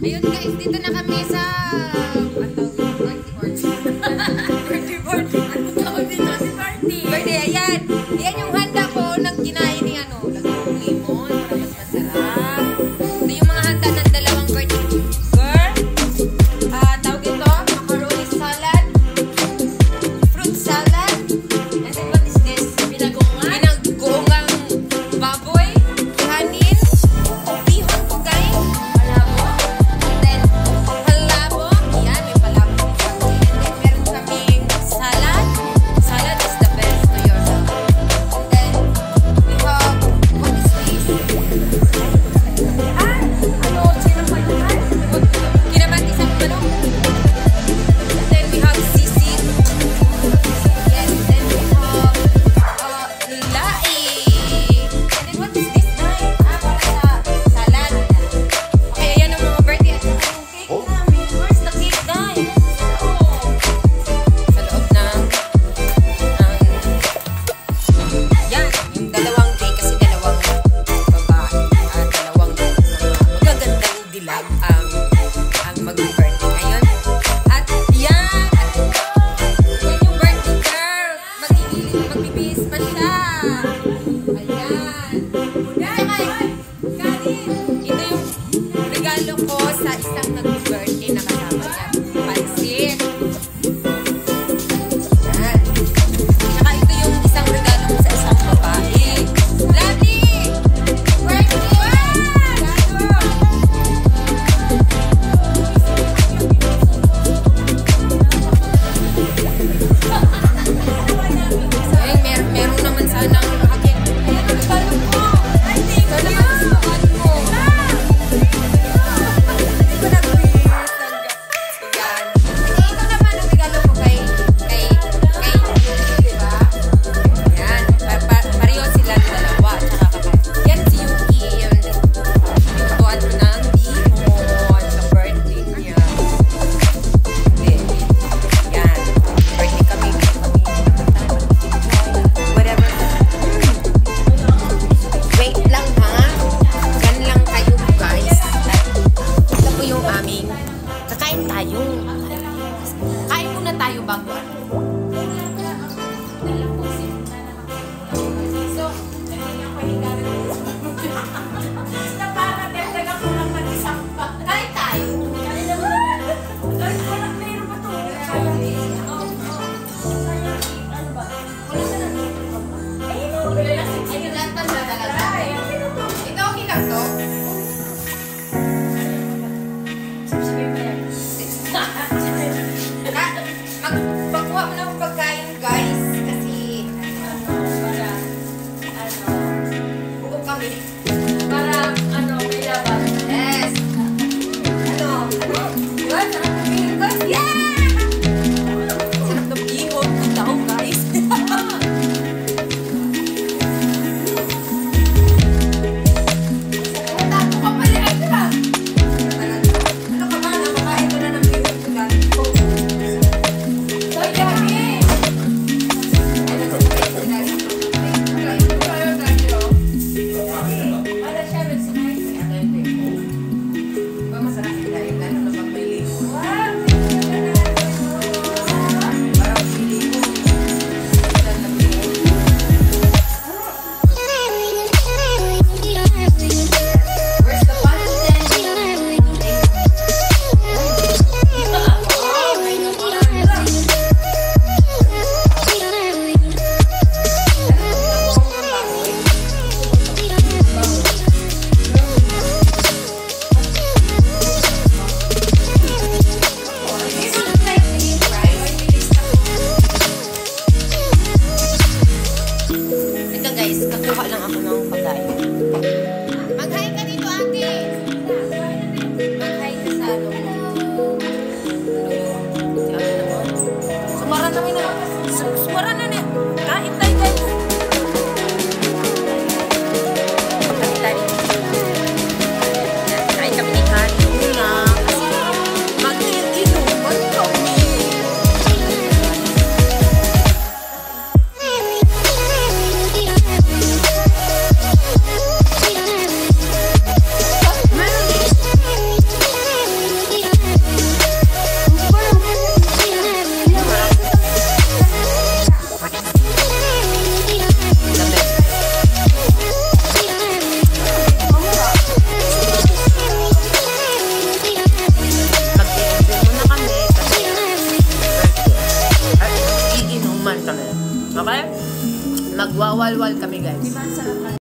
Ayun guys, dito na kami sa birthday, ayan. Ayan yung handa ko ng kinain ni ano, lagong limon para mas masarap. Ito yung mga handa ng dalawang birthday girl. Tawag ito, macaroni salad, fruit salad, and then what is this? Pinaggoongang baboy, kanin, bihon po guys, palabo, and then palabo, yan, may palabo dito. And then meron kaming salad. Salad is the best to yourself. And then we have, what is this? Kinamatis ang manok. And then we have sisig. Yes, then we have lai. And then what is this? Para sa salad. Okay, ayan ang mga birthday at saka yung cake namin. Where's the cake, guys? Sa loob ng yan, yung dalawang cake kasi dalawang babae at dalawang magagandang dilag ang mag-birthday ngayon. At yan! Yan yung birthday girl! Magbibihis pa siya! Ayan! Ito yung regalo ko sa isang nag-birthday na kasama niya. Pansit! Yan! Saka ito yung isang regalo ko sa isang babae. Lovely! Birthday! Ay, meron naman sanang akin. Ayan, regalo ko! Ay, thank you! Sana magustuhan mo. Hindi ko nag-read. Mawalwal kami guys.